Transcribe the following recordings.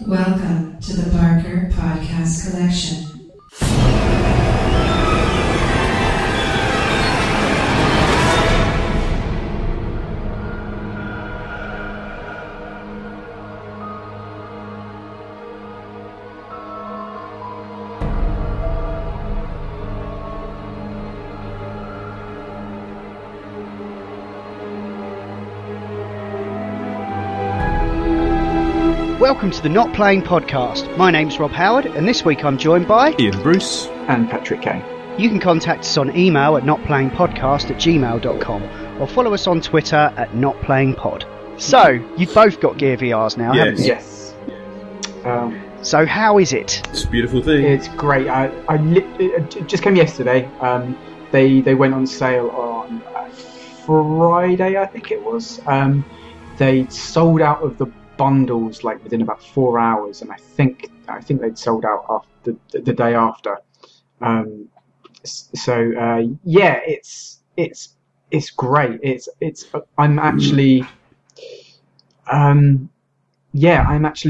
Welcome to the Barker Podcast Collection. Welcome to the Not Playing Podcast. My name's Rob Howard, and this week I'm joined by Iain Bruce and Patrick K. You can contact us on email at notplayingpodcast@gmail.com or follow us on Twitter at notplayingpod. So, you've both got Gear VRs now, haven't you? Yes. So how is it? It's a beautiful thing. It's great. It just came yesterday. They went on sale on Friday, I think it was. They sold out of the bundles like within about 4 hours, and I think they'd sold out after the day after. It's great. I'm actually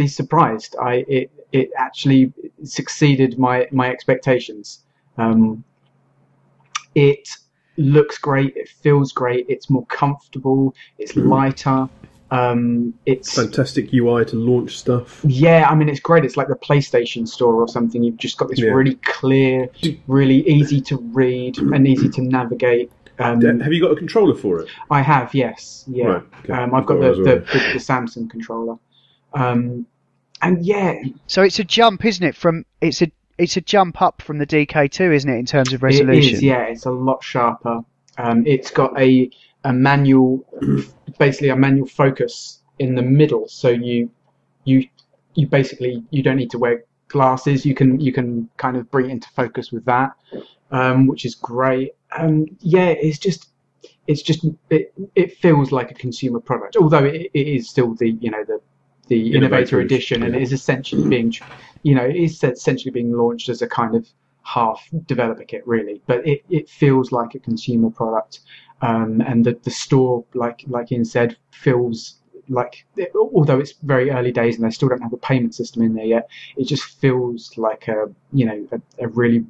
surprised. It actually succeeded my expectations. It looks great. It feels great. It's more comfortable. It's lighter. It's fantastic UI to launch stuff. Yeah, I mean, it's great. It's like the PlayStation Store or something. You've just got this really clear, really easy to read and easy to navigate. Have you got a controller for it? I have, yes. Yeah, right, okay. I've got the Samsung controller. So it's a jump, isn't it? It's a jump up from the DK2, isn't it, in terms of resolution? It is, yeah. It's a lot sharper. It's got a manual, basically a manual focus in the middle. So you basically don't need to wear glasses. You can kind of bring it into focus with that, which is great. It feels like a consumer product, although it is still the Innovator Edition, and it is essentially being launched as a kind of half developer kit, really. But it feels like a consumer product. And the store, like Iain said, feels like, although it's very early days and they still don't have a payment system in there yet, it just feels like a really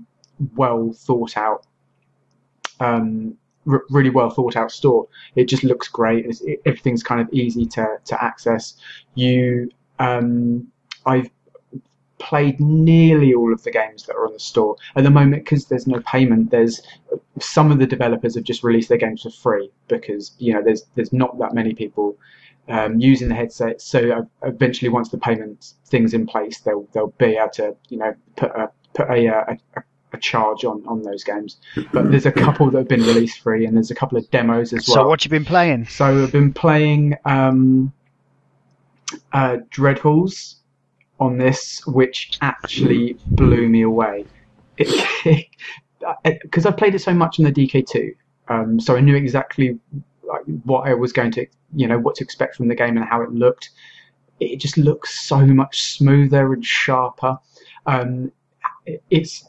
well thought out, store. It just looks great. Everything's kind of easy to access. I've played nearly all of the games that are on the store at the moment because there's no payment. There's some of the developers have just released their games for free because there's not that many people using the headset. So eventually, once the payment thing's in place, they'll be able to put a charge on those games. But there's a couple that have been released free, and there's a couple of demos as well. So what you been playing? So I've been playing Dreadhalls on this, which actually blew me away because I played it so much in the DK2, so I knew exactly what I was going to, what to expect from the game and how it looked. It just looks so much smoother and sharper. It's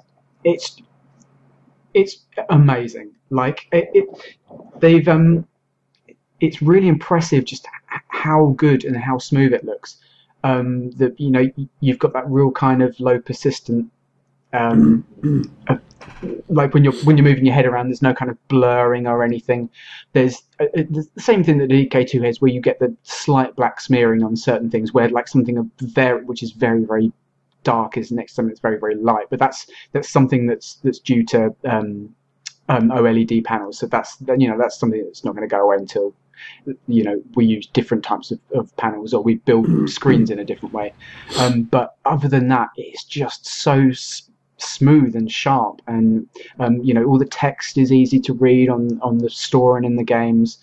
amazing. Like it's really impressive just how good and how smooth it looks. You've got that real kind of low persistent, like when you're moving your head around, there's no kind of blurring or anything. There's the same thing that the DK2 has, where you get the slight black smearing on certain things, where like something which is very, very dark is next to something that's very, very light. But that's something that's due to OLED panels. So that's something that's not going to go away until we use different types of panels, or we build screens in a different way. But other than that, it's just so smooth and sharp, and all the text is easy to read on the store and in the games.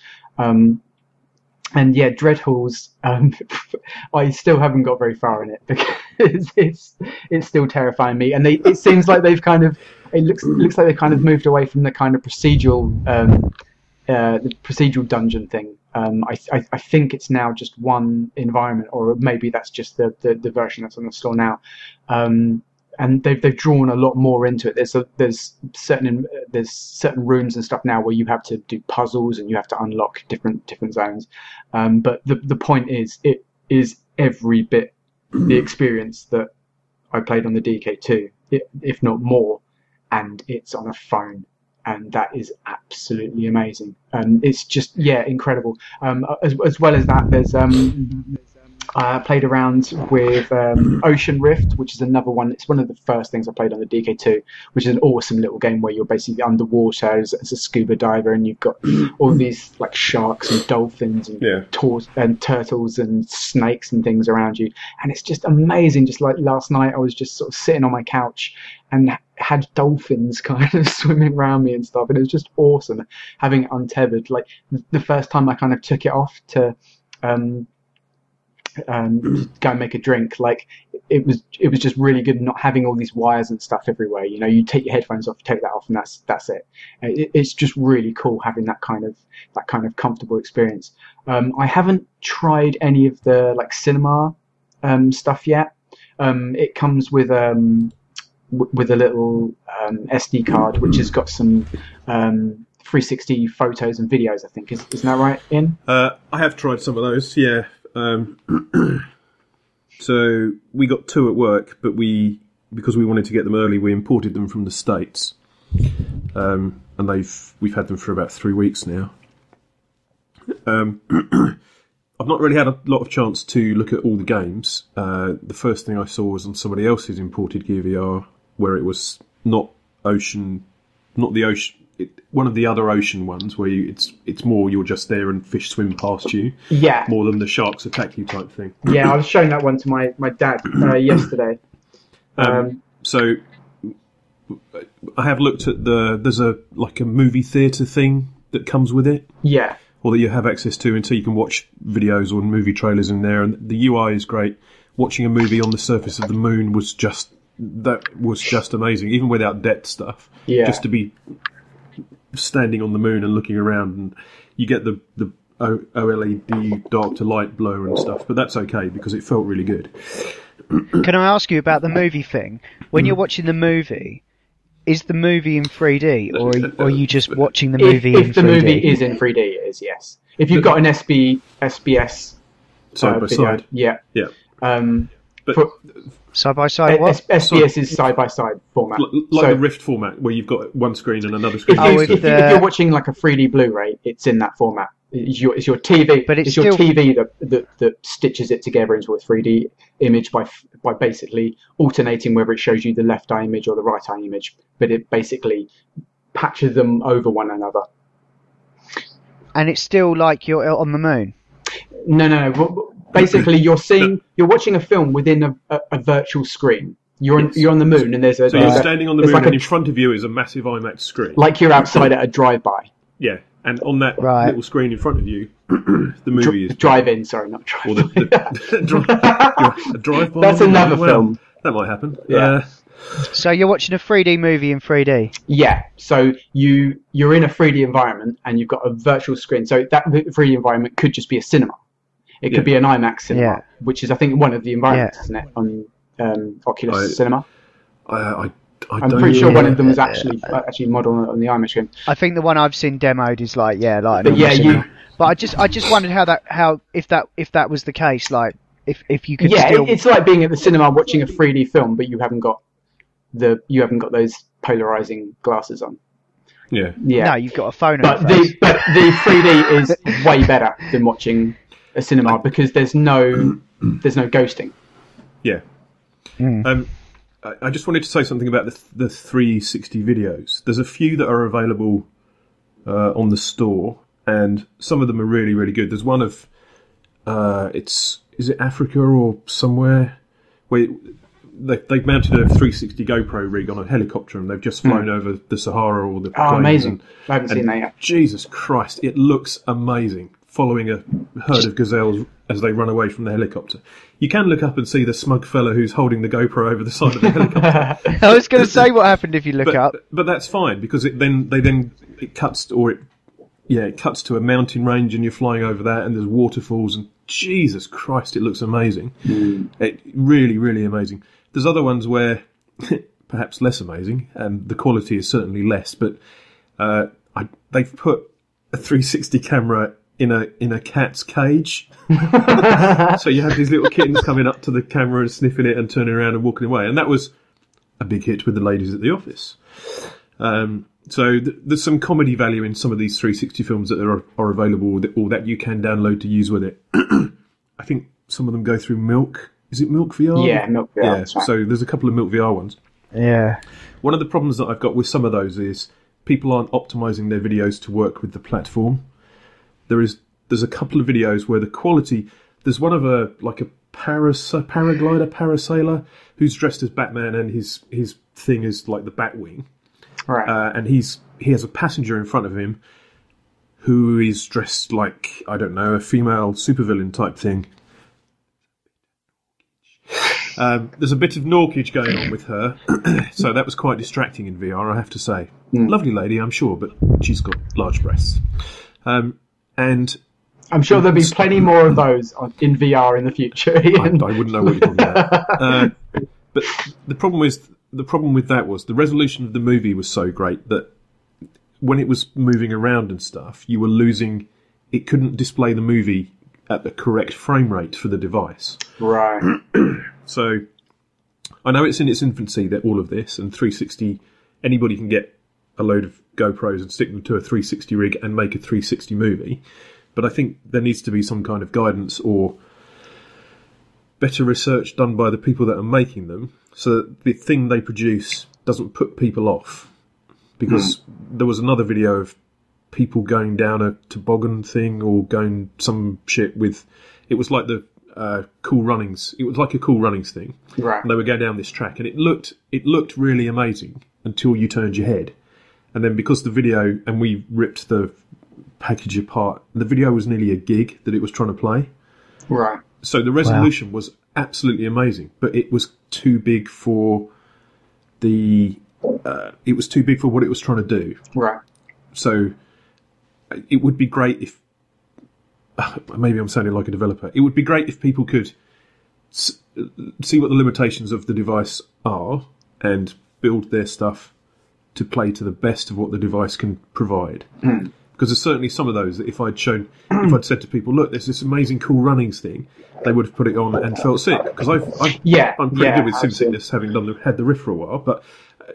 Dreadhalls, I still haven't got very far in it because it's still terrifying me. And it seems like it looks like they've kind of moved away from the kind of procedural the procedural dungeon thing. I think it's now just one environment, or maybe that's just the version that's on the store now. And they've drawn a lot more into it. There's certain rooms and stuff now where you have to do puzzles and you have to unlock different zones. But the point is, it is every bit the experience that I played on the DK2, if not more, and it's on a phone. And that is absolutely amazing. It's just, incredible. As well as that, there's I played around with Ocean Rift, which is another one. It's one of the first things I played on the DK2, which is an awesome little game where you're basically underwater as a scuba diver, and you've got all these like sharks and dolphins and turtles and snakes and things around you, and it's just amazing. Just like last night, I was just sort of sitting on my couch and had dolphins kind of swimming around me and stuff, and it was just awesome having it untethered. Like the first time I kind of took it off to go and make a drink, like it was just really good not having all these wires and stuff everywhere. You know, you take your headphones off, you take that off, and that's it. It's just really cool having that kind of comfortable experience. I haven't tried any of the like cinema stuff yet. It comes with a little SD card which has got some 360 photos and videos, I think. Isn't that right, Iain? I have tried some of those, yeah. So we got 2 at work, but because we wanted to get them early, we imported them from the States, and we've had them for about 3 weeks now. I've not really had a lot of chance to look at all the games. The first thing I saw was on somebody else's imported Gear VR, where it was not the ocean. One of the other ocean ones where it's more you're just there and fish swim past you, more than the sharks attack you type thing. Yeah, I was showing that one to my dad yesterday. So I have looked at there's a movie theatre thing that comes with it, or that you have access to, and so you can watch videos or movie trailers in there, and the UI is great. Watching a movie on the surface of the moon was just amazing, even without depth stuff. Just to be standing on the moon and looking around, and you get the OLED dark to light blur and stuff, but that's okay because it felt really good. Can I ask you about the movie thing? When you're watching the movie, is the movie in 3D, or are you just watching the movie in 3D? If the movie is in 3D, it is, yes. If you've got an SBS side by side, yeah. But side by side, what? SBS is side by side format, like the Rift format, where you've got one screen and another screen. If you're watching like a 3D Blu-ray, it's in that format. It's your TV, but it's your TV that stitches it together into a 3D image by basically alternating whether it shows you the left eye image or the right eye image. But it basically patches them over one another. And it's still like you're on the moon. No. Basically, you're watching a film within a virtual screen. You're on the moon, and so you're standing on the moon, and in front of you is a massive IMAX screen, like you're outside at a drive-by. Yeah, and on that little screen in front of you, the movie is drive-in. Sorry, not drive-in. Or a drive-by. That's another film. That might happen. Yeah. So you're watching a 3D movie in 3D? Yeah. So you're in a 3D environment, and you've got a virtual screen. So that 3D environment could just be a cinema. It could be an IMAX cinema, which is, I think, one of the environments, isn't it, on Oculus Cinema? I'm pretty sure one of them is actually modelled on the IMAX screen. I think the one I've seen demoed is like cinema. But I just wondered if that was the case, like if you could. Yeah, it's like being at the cinema watching a 3D film, but you haven't got those polarizing glasses on. Yeah. No, you've got a phone. But the 3D is way better than watching a cinema because there's no ghosting. Yeah. I just wanted to say something about the 360 videos. There's a few that are available on the store, and some of them are really, really good. There's one of is it Africa or somewhere where they've mounted a 360 GoPro rig on a helicopter, and they've just flown over the Sahara or the plains. Amazing! I haven't seen that yet. Jesus Christ, it looks amazing. Following a herd of gazelles as they run away from the helicopter. You can look up and see the smug fella who's holding the GoPro over the side of the helicopter. I was going to say what happened if you look up. But that's fine, because it cuts to a mountain range, and you're flying over that, and there's waterfalls, and Jesus Christ, it looks amazing. It really, really amazing. There's other ones where perhaps less amazing, and the quality is certainly less, but they've put a 360 camera in a cat's cage. So you had these little kittens coming up to the camera and sniffing it and turning around and walking away, and that was a big hit with the ladies at the office. So there's some comedy value in some of these 360 films that are available or that you can download to use with it. I think some of them go through Milk. Is it Milk VR? Yeah, Milk VR. Yeah, so there's a couple of Milk VR ones. Yeah. One of the problems that I've got with some of those is people aren't optimizing their videos to work with the platform. There's a couple of videos where the quality... There's one of a paraglider, parasailer, who's dressed as Batman, and his thing is like the Batwing. Right. And he has a passenger in front of him who is dressed like, I don't know, a female supervillain type thing. There's a bit of Norkage going on with her, so that was quite distracting in VR, I have to say. Lovely lady, I'm sure, but she's got large breasts. And I'm sure there'll be plenty more of those in VR in the future. I wouldn't know what you're talking about. But the problem with that was the resolution of the movie was so great that when it was moving around and stuff, you were losing. It couldn't display the movie at the correct frame rate for the device. Right. So I know it's in its infancy, that all of this, and 360. Anybody can get a load of GoPros and stick them to a 360 rig and make a 360 movie. But I think there needs to be some kind of guidance or better research done by the people that are making them, so that the thing they produce doesn't put people off. Because there was another video of people going down a toboggan thing or going some shit with... It was like the Cool Runnings. It was like a Cool Runnings thing. Right. And they were going down this track, and it looked really amazing until you turned your head. And then because the video... And we ripped the package apart. The video was nearly a gig that it was trying to play. Right. So the resolution was absolutely amazing, but it was too big for the... it was too big for what it was trying to do. Right. So it would be great if... maybe I'm sounding like a developer. It would be great if people could see what the limitations of the device are and build their stuff to play to the best of what the device can provide. Because there's certainly some of those that if I'd said to people, look, there's this amazing Cool Runnings thing, they would have put it on and felt sick. Because I'm pretty good with sim sickness, having had the Rift for a while. But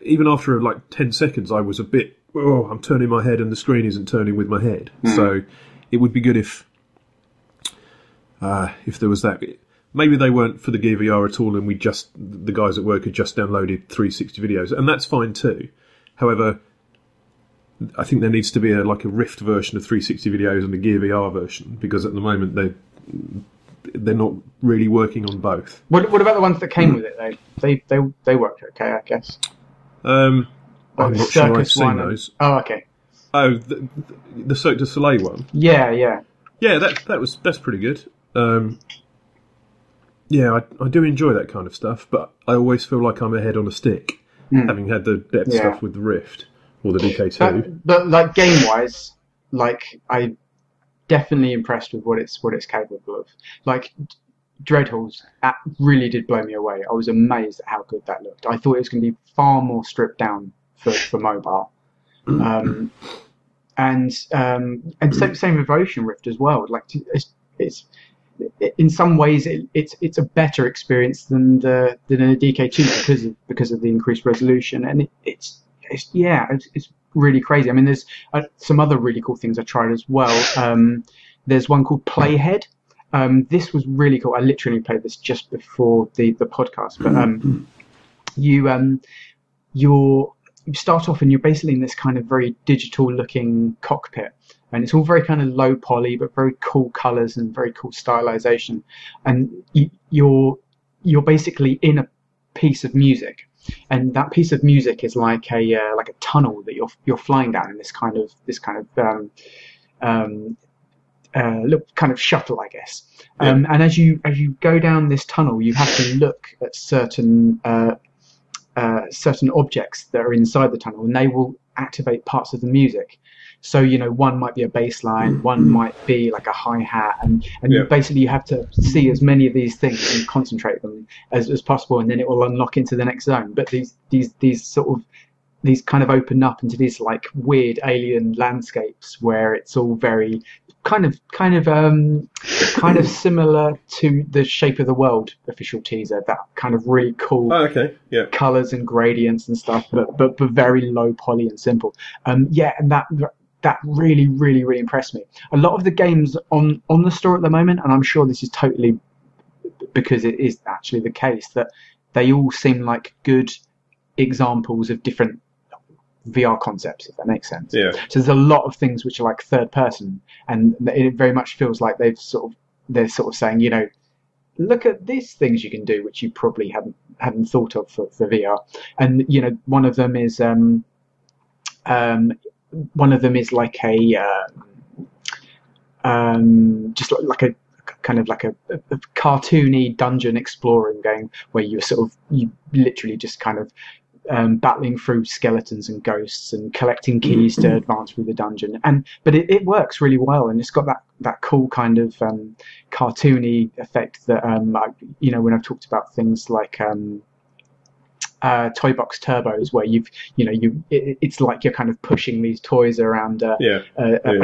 even after like 10 seconds, I was a bit, I'm turning my head and the screen isn't turning with my head. So it would be good if there was that. Maybe they weren't for the Gear VR at all, and the guys at work had just downloaded 360 videos, and that's fine too. However, I think there needs to be a Rift version of 360 videos and a Gear VR version, because at the moment they're not really working on both. What about the ones that came with it though? They worked okay, I guess. I'm not sure I've seen those. Oh, okay. Oh, the Cirque du Soleil one. Yeah. That's pretty good. Yeah, I do enjoy that kind of stuff, but I always feel like I'm a head on a stick, having had the depth stuff with the Rift or the DK2. But like game-wise, I'm definitely impressed with what it's capable of. Like Dreadhalls, that really did blow me away. I was amazed at how good that looked. I thought it was going to be far more stripped down for mobile. And same with Ocean Rift as well. Like it's in some ways it's a better experience than a DK2 because of the increased resolution, and it's really crazy. I mean, there's some other really cool things I tried as well. There's one called Playhead. This was really cool. I literally played this just before the podcast, but you start off and you're basically in this kind of very digital looking cockpit, and it's all very kind of low poly but very cool colors and very cool stylization, and you're basically in a piece of music, and that piece of music is like a tunnel that you're flying down in this kind of look kind of shuttle, I guess. And as you go down this tunnel, you have to look at certain objects that are inside the tunnel, and they will activate parts of the music. So, one might be a bass line, one might be like a hi-hat, and basically you have to see as many of these things and concentrate them as possible, and then it will unlock into the next zone. But these kind of open up into these like weird alien landscapes where it's all very kind of similar to the Shape of the World official teaser. That kind of really cool colours and gradients and stuff, but very low poly and simple. And that really, really, really impressed me. A lot of the games on the store at the moment, and I'm sure this is totally because it is actually the case, that they all seem like good examples of different VR concepts, if that makes sense. Yeah. So there's a lot of things which are like third person, and it very much feels like they're sort of saying, you know, look at these things you can do which you probably hadn't thought of for VR. And you know, one of them is like a just like a kind of like a cartoony dungeon exploring game where you literally just kind of battling through skeletons and ghosts and collecting keys to advance through the dungeon. But it works really well, and it's got that cool kind of cartoony effect that you know, when I've talked about things like Toy Box Turbos, where it's like you're kind of pushing these toys around a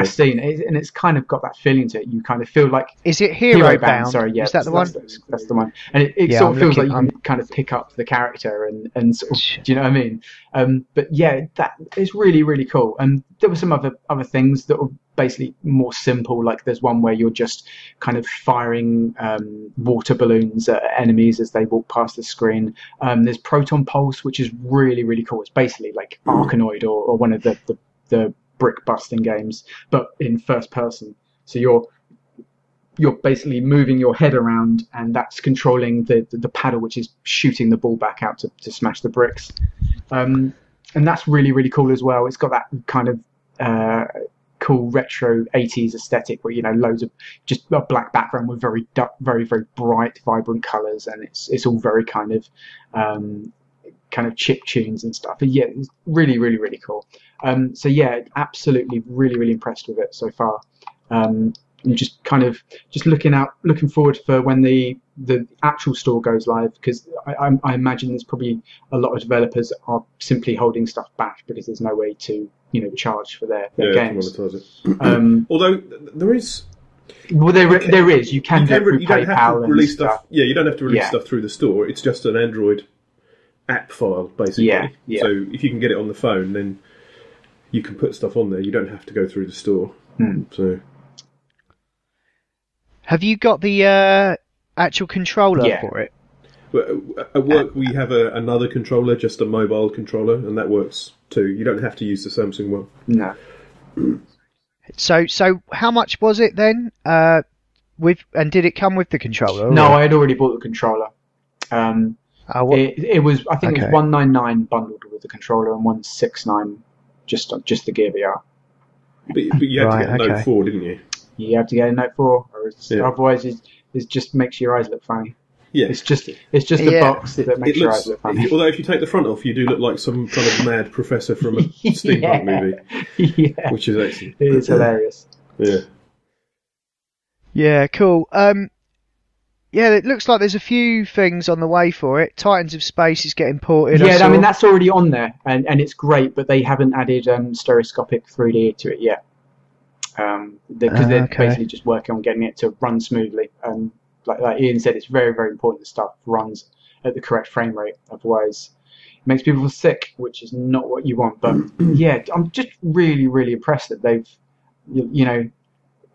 scene, and it's kind of got that feeling to it. You kind of feel like, is it Hero Bound? Sorry, yeah, is that the one? That's the one. And it sort of feels like you can kind of pick up the character and sort of, do you know what I mean? But yeah, that is really, really cool. And there were some other things that were basically more simple, like there's one where you're just kind of firing water balloons at enemies as they walk past the screen. There's Proton Pulse, which is really, really cool. It's basically like Arkanoid or one of the brick busting games, but in first person. So you're basically moving your head around, and that's controlling the paddle, which is shooting the ball back out to smash the bricks. And that's really, really cool as well. It's got that kind of cool retro 80s aesthetic where, you know, loads of just a black background with very very, very bright, vibrant colours, and it's all very kind of chip tunes and stuff. But yeah, it's really, really, really cool. So yeah, absolutely, really, really impressed with it so far. And just looking forward for when the actual store goes live, because I imagine there's probably a lot of developers are simply holding stuff back because there's no way to, you know, charge for their games. Although there is. Well, there is. You can do it through PayPal and stuff. Yeah, you don't have to release stuff through the store. It's just an Android app file, basically. Yeah. So if you can get it on the phone, then you can put stuff on there. You don't have to go through the store. So. Have you got the actual controller for it? Well, at work we have another controller, just a mobile controller, and that works too. You don't have to use the Samsung one. No. So how much was it then? And did it come with the controller? No, I had already bought the controller. It was, I think it was $199 bundled with the controller and $169 just the Gear VR. But you had to get a Note 4, didn't you? You have to get a Note 4, or otherwise it just makes your eyes look funny. Yeah, it's just the box that makes your eyes look funny. Although if you take the front off, you do look like some kind of mad professor from a steampunk movie. Yeah, which is excellent. It is hilarious. Yeah. Yeah, cool. Yeah, it looks like there's a few things on the way for it. Titans of Space is getting ported. Yeah, I mean that's already on there, and it's great, but they haven't added stereoscopic 3D to it yet. Because they're basically just working on getting it to run smoothly. Like Iain said, it's very, very important that stuff runs at the correct frame rate. Otherwise, it makes people sick, which is not what you want. But yeah, I'm just really, really impressed that they've, you know,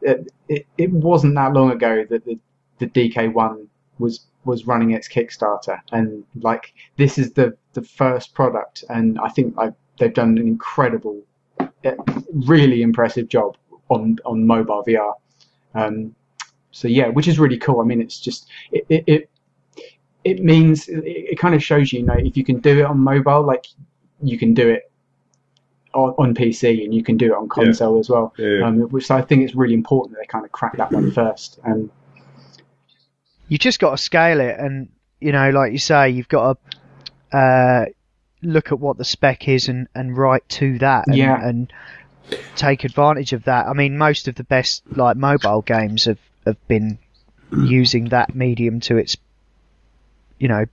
it wasn't that long ago that the DK1 was running its Kickstarter, and like this is the first product, and I think they've done an incredible, really impressive job on mobile VR. So yeah, which is really cool. I mean, it's just it means it kind of shows you, you know, if you can do it on mobile, like you can do it on PC, and you can do it on console as well. Which I think it's really important that they kind of crack that one first. You just got to scale it, and you know, like you say, you've got to look at what the spec is and write to that, and take advantage of that. I mean, most of the best like mobile games have been using that medium to its, you know,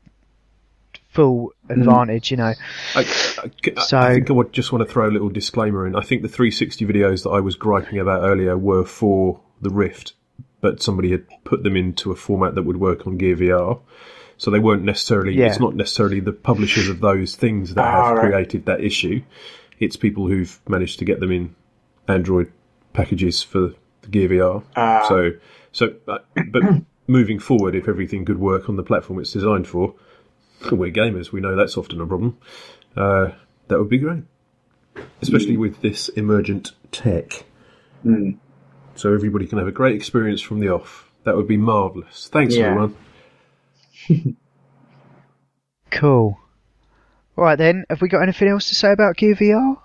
full advantage, you know. I think I just want to throw a little disclaimer in. I think the 360 videos that I was griping about earlier were for the Rift, but somebody had put them into a format that would work on Gear VR. So they weren't necessarily, it's not necessarily the publishers of those things that have created that issue. It's people who've managed to get them in Android packages for the Gear VR. But moving forward, if everything could work on the platform it's designed for, we're gamers, we know that's often a problem. That would be great. Especially with this emergent tech. So everybody can have a great experience from the off. That would be marvellous. Thanks, everyone. Cool. Alright then, have we got anything else to say about Gear VR?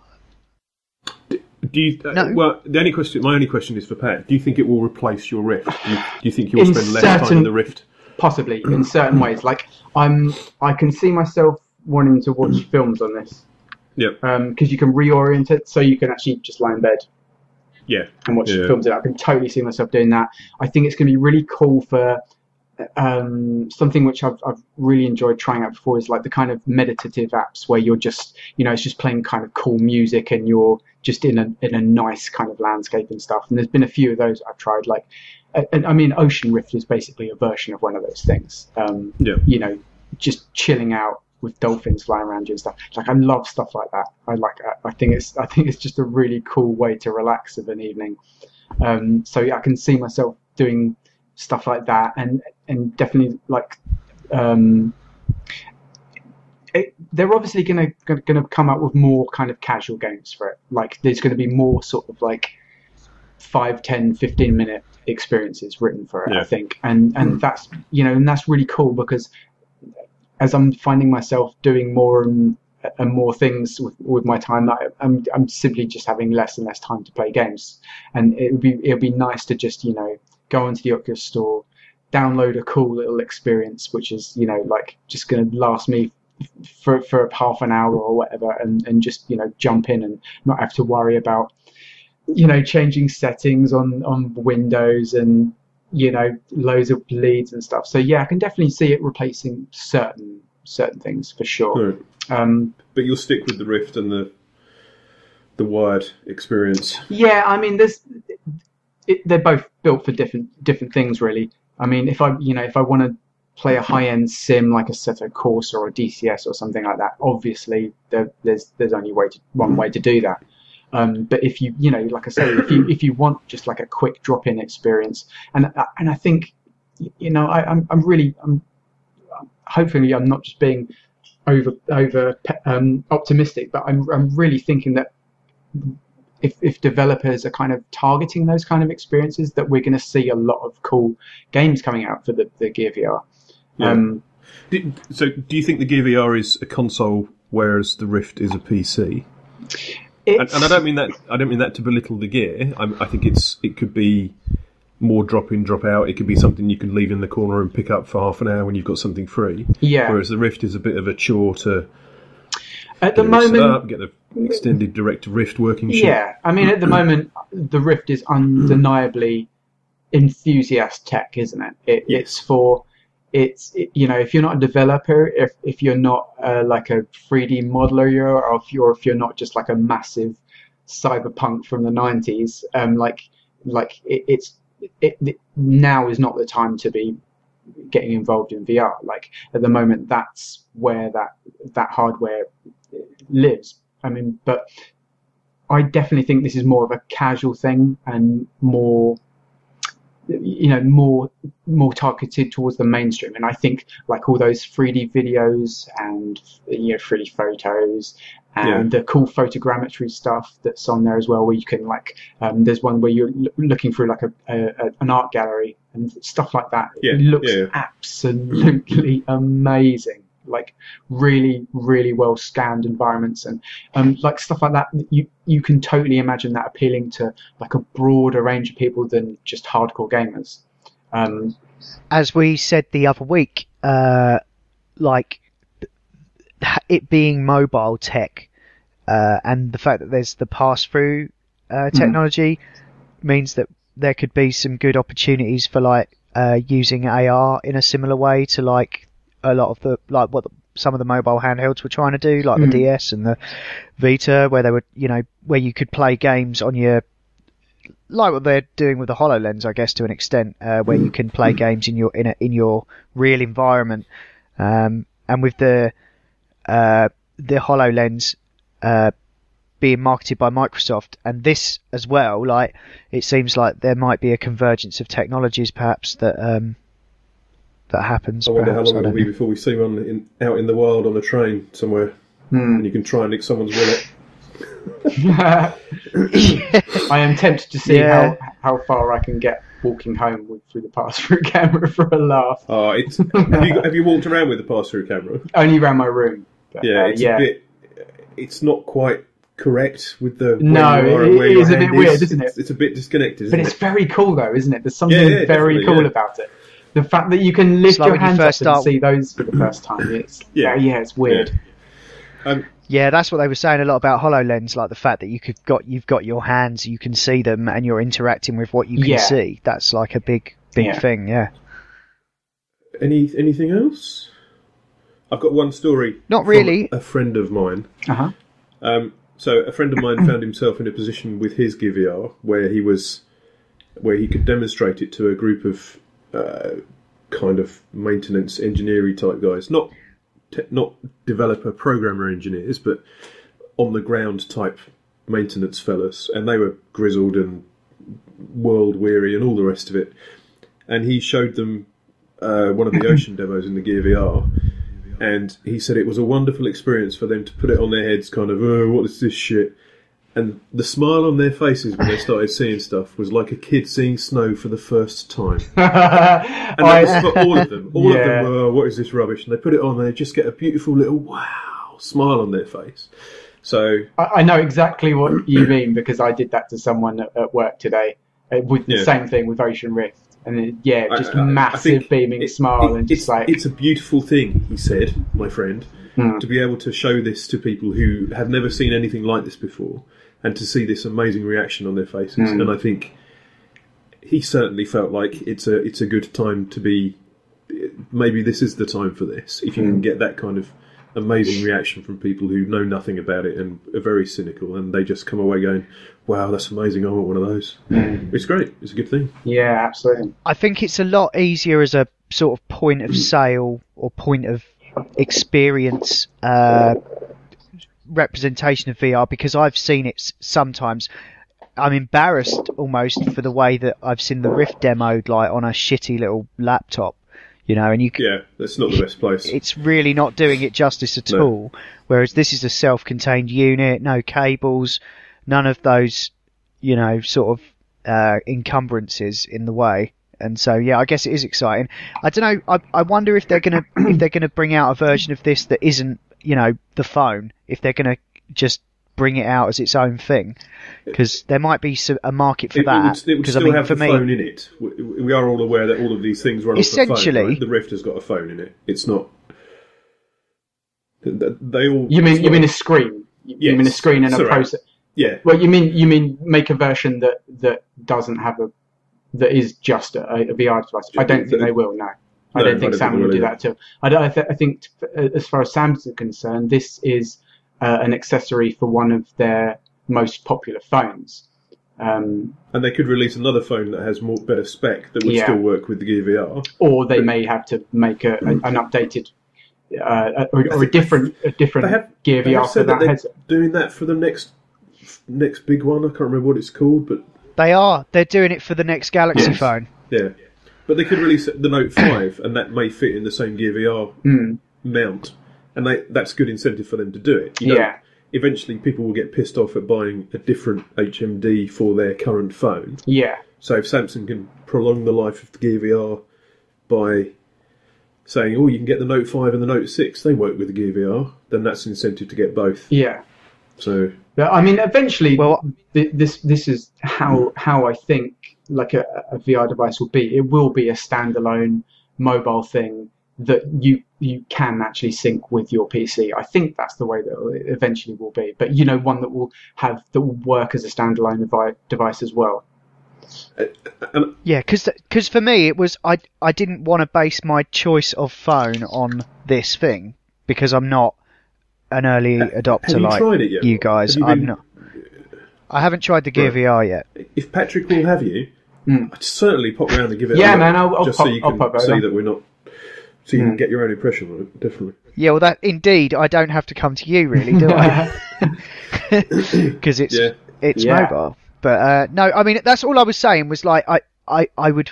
Do you, no. Well, my only question is for Pat. Do you think it will replace your Rift? Do you think you'll spend less time in the Rift? Possibly, in certain ways. Like, I can see myself wanting to watch films on this. Yeah. Because you can reorient it, so you can actually just lie in bed. Yeah. And watch films. I can totally see myself doing that. I think it's going to be really cool for something which I've really enjoyed trying out before, is like the kind of meditative apps where you're just, it's just playing kind of cool music and you're just in a nice kind of landscape and stuff. And there's been a few of those I've tried. Like, I mean, Ocean Rift is basically a version of one of those things. Just chilling out with dolphins flying around you and stuff. Like, I love stuff like that. I think it's just a really cool way to relax of an evening. So I can see myself doing stuff like that, and definitely like they're obviously going to come out with more kind of casual games for it. Like, there's going to be more sort of like 5, 10, 15 minute experiences written for it, I think, and that's and that's really cool, because as I'm finding myself doing more and more things with my time, I'm simply just having less and less time to play games, and it'll be nice to just go into the Oculus store, download a cool little experience, which is like just going to last me for half an hour or whatever, and just jump in and not have to worry about changing settings on Windows and loads of bleeds and stuff. So I can definitely see it replacing certain things for sure. Right. But you'll stick with the Rift and the wired experience. Yeah, I mean, they're both built for different things, really. I mean, if I want to play a high-end sim like a Assetto Corsa or a DCS or something like that, obviously there's only one way to do that. But if you like I say, if you want just like a quick drop-in experience, and I think I'm hopefully I'm not just being over optimistic, but I'm really thinking that if developers are kind of targeting those kind of experiences, that we're going to see a lot of cool games coming out for the Gear VR. So do you think the Gear VR is a console, whereas the Rift is a PC? And I don't mean that to belittle the Gear. I think it could be more drop in, drop out. It could be something you can leave in the corner and pick up for half an hour when you've got something free. Yeah. Whereas the Rift is a bit of a chore to at the moment get the extended direct Rift working. Yeah, I mean, at the moment the Rift is undeniably enthusiast tech, isn't it? It's if you're not a developer, if you're not like a 3D modeler, or if you're not just like a massive cyberpunk from the 90s, now is not the time to be getting involved in VR. Like, at the moment, that's where that hardware lives. I mean, but I definitely think this is more of a casual thing and more targeted towards the mainstream. And I think like all those 3D videos and 3D photos and the cool photogrammetry stuff that's on there as well, where you can there's one where you're looking through like an art gallery and stuff like that. It looks absolutely amazing. Like really, really well scanned environments and like stuff like that. You can totally imagine that appealing to like a broader range of people than just hardcore gamers. As we said the other week, like it being mobile tech and the fact that there's the pass-through technology means that there could be some good opportunities for like using AR in a similar way to like a lot of the what some of the mobile handhelds were trying to do, like the DS and the Vita, where they were, where you could play games on your, like what they're doing with the HoloLens, I guess, to an extent, where you can play games in your real environment, and with the HoloLens being marketed by Microsoft, and this as well, like, it seems like there might be a convergence of technologies, perhaps, that happens. I wonder how long it'll be before we see one out in the wild on a train somewhere, and you can try and nick someone's wallet. I am tempted to see how far I can get walking home through the pass-through camera for a laugh. Oh, have you walked around with the pass-through camera? Only around my room. But, it's not quite correct with the it is a bit weird, isn't it? It's a bit disconnected, isn't it? But it's very cool though, isn't it? There's something very cool about it. The fact that you can lift your hands up and see those for the first time, it's weird. Yeah, that's what they were saying a lot about HoloLens, like the fact that you've got your hands, you can see them, and you're interacting with what you can see. That's like a big thing. Yeah. Anything else? I've got one story. Not really. From a friend of mine. So a friend of mine found himself in a position with his Gear VR where he could demonstrate it to a group of kind of maintenance engineering type guys, not developer programmer engineers, but on the ground type maintenance fellas, and they were grizzled and world weary and all the rest of it. And he showed them one of the ocean demos in the Gear VR, and he said it was a wonderful experience for them to put it on their heads, kind of, oh, what is this shit? And the smile on their faces when they started seeing stuff was like a kid seeing snow for the first time. And that was for all of them. All of them were, oh, what is this rubbish? And they put it on, they just get a beautiful little wow smile on their face. So I know exactly what you mean, because I did that to someone at work today with the same thing with Ocean Rift. And just massive beaming smile, and just it's a beautiful thing, he said, my friend, to be able to show this to people who have never seen anything like this before, and to see this amazing reaction on their faces. And I think he certainly felt like it's a good time to be. Maybe this is the time for this. If you can get that kind of amazing reaction from people who know nothing about it and are very cynical, and they just come away going, wow, that's amazing, I want one of those. It's great. It's a good thing. Yeah, absolutely. I think it's a lot easier as a sort of point of sale or point of experience representation of VR, because I've seen it sometimes. I'm embarrassed almost for the way that I've seen the Rift demoed, like on a shitty little laptop. And that's not the best place. It's really not doing it justice at all. Whereas this is a self-contained unit, no cables, none of those, sort of encumbrances in the way. And so, I guess it is exciting. I don't know. I wonder if they're gonna bring out a version of this that isn't, the phone. If they're gonna just bring it out as its own thing, because there might be a market for that. It would still have the phone in it. We are all aware that all of these things run off the phone. Right? The Rift has got a phone in it. It's not. They all. You mean a screen? You mean a screen and a processor? Yeah. Well, you mean make a version that doesn't have that is just a VR device. I don't think they will. No. I don't think Sam will do that too. I think as far as Sam's concerned, this is an accessory for one of their most popular phones. And they could release another phone that has better spec that would still work with the Gear VR. Or they may have to make an updated or a different Gear VR for that headset. Doing that for the next big one. I can't remember what it's called, but they're doing it for the next Galaxy phone. Yeah, but they could release the Note 5, and that may fit in the same Gear VR mount. And that's good incentive for them to do it. Eventually, people will get pissed off at buying a different HMD for their current phone. Yeah. So if Samsung can prolong the life of the Gear VR by saying, oh, you can get the Note 5 and the Note 6, they work with the Gear VR, then that's an incentive to get both. Yeah. So. But, I mean, eventually, this is how I think like a VR device will be. It will be a standalone mobile thing that you can actually sync with your PC. I think that's the way that it eventually will be. But one that will work as a standalone device as well. Yeah, because for me it was I didn't want to base my choice of phone on this thing, because I'm not an early adopter have you like tried it yet? you guys. I'm not. I haven't tried the Gear VR yet. If Patrick will have you, I'd certainly pop round and give it a look. Yeah, man, I'll just pop, so you can see that we're not... So you can get your own impression on it, definitely. Yeah, well, that indeed, I don't have to come to you, really, do I? Because it's mobile. But no, I mean, that's all I was saying was like I would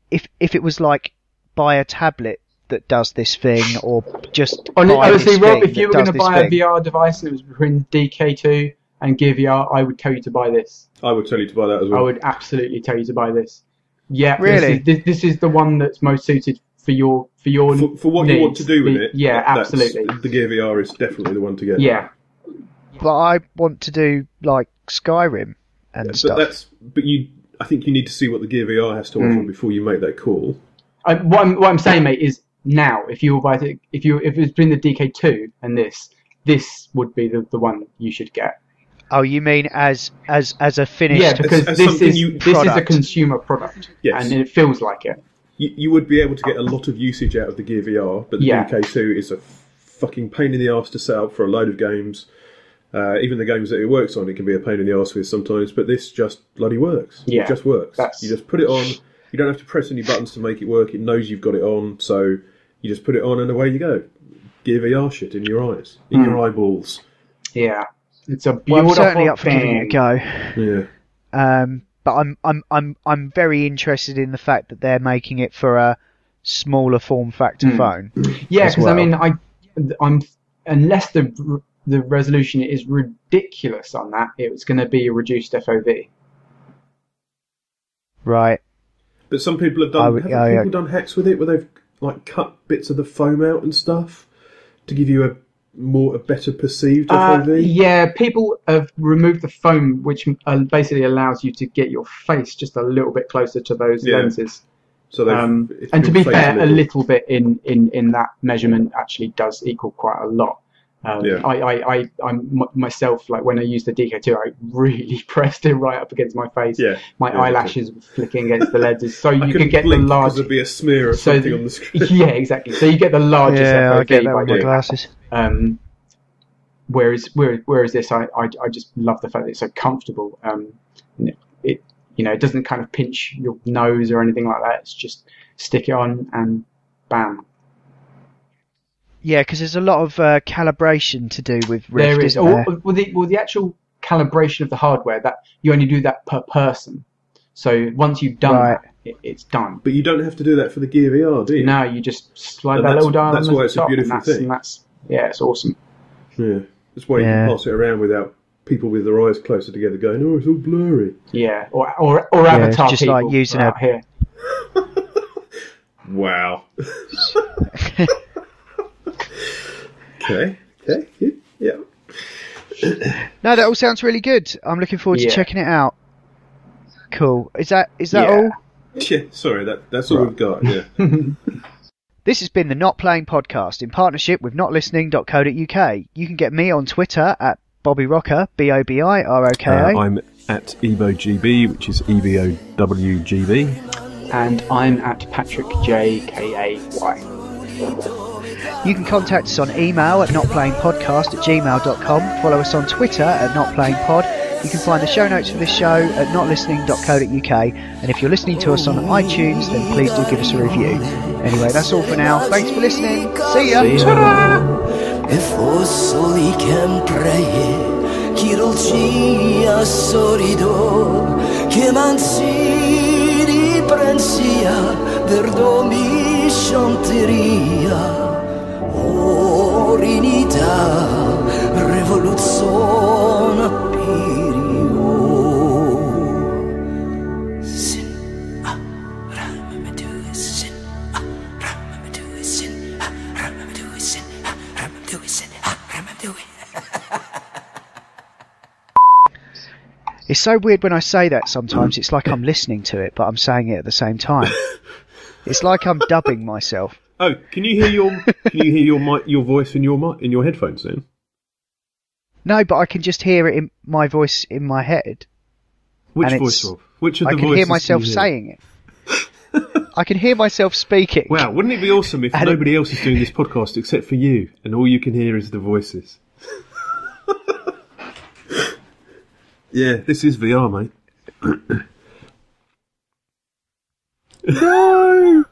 if it was like buy a tablet that does this thing, or just honestly, Rob, if you were going to buy a VR device and it was between DK2 and Gear VR, I would tell you to buy this. I would tell you to buy that as well. I would absolutely tell you to buy this. Yeah, really. This is the one that's most suited for what needs. You want to do with it. Yeah, absolutely. The Gear VR is definitely the one to get. Yeah, but I want to do like Skyrim and stuff. I think you need to see what the Gear VR has to offer before you make that call. What I'm saying, mate, is now if you buy it, if it's between the DK2 and this would be the one you should get. Oh, you mean as a finished? Yeah, because this is a consumer product, and it feels like it. You would be able to get a lot of usage out of the Gear VR, but the DK2 is a fucking pain in the arse to set up for a load of games. Even the games that it works on, it can be a pain in the arse with sometimes, but this just bloody works. Yeah, it just works. You just put it on. You don't have to press any buttons to make it work. It knows you've got it on, so you just put it on and away you go. Gear VR shit in your eyes, in your eyeballs. Yeah, it's a beautiful I'm certainly up for giving it a go. Yeah. But I'm very interested in the fact that they're making it for a smaller form factor phone. Yeah, because I mean, I'm unless the resolution is ridiculous on that, it's going to be a reduced FOV. Right. But some people have done. Have people done hacks with it where they've like cut bits of the foam out and stuff to give you a better perceived FOV? Yeah, people have removed the foam, which basically allows you to get your face just a little bit closer to those lenses. So and to be fair, a little bit in that measurement actually does equal quite a lot. I'm myself, like when I used the DK2, I really pressed it right up against my face. My eyelashes were flicking against the lenses, so you could get the large. There'd be a smear or something on the screen. Yeah, exactly. So you get the largest FOV I get that by with my glasses. Whereas this, I just love the fact that it's so comfortable. It doesn't kind of pinch your nose or anything like that. It's just stick it on and bam. Yeah, because there's a lot of calibration to do with Rift, there is. isn't there? Well, the actual calibration of the hardware, that you only do that per person. So once you've done that, it's done. But you don't have to do that for the Gear VR, do you? No, you just slide that little dial. That's why it's a beautiful thing. It's awesome. Yeah, that's why you can pass it around without people with their eyes closer together going, "Oh, it's all blurry." Yeah, or avatar just people like using out here. Wow. Okay. Yeah. No, that all sounds really good. I'm looking forward to checking it out. Cool. Is that all? Yeah. Sorry, that's all we've got. Yeah. This has been the Not Playing Podcast in partnership with notlistening.co.uk. You can get me on Twitter at Bobby Rocker, BOBIROKA. I'm at EvoGB, which is EVOWGB. And I'm at Patrick JKAY. You can contact us on email at notplayingpodcast@gmail.com. Follow us on Twitter at notplayingpod. You can find the show notes for this show at notlistening.co.uk. And if you're listening to us on iTunes, then please do give us a review. Anyway, that's all for now. Thanks for listening. See ya. Orinita, revoluzione pirio. Sin, ramamadu sin, ramamadu sin, ramamadu sin, ramamadu sin, ramamadu. It's so weird when I say that sometimes. It's like I'm listening to it, but I'm saying it at the same time. It's like I'm dubbing myself. Oh, can you hear your voice in your headphones then? No, but I can just hear it in my voice in my head. Which voice, Rob? Which of the voices I can hear myself can you hear? saying it. I can hear myself speaking. Wow, wouldn't it be awesome if nobody else is doing this podcast except for you, and all you can hear is the voices? Yeah, this is VR, mate. No!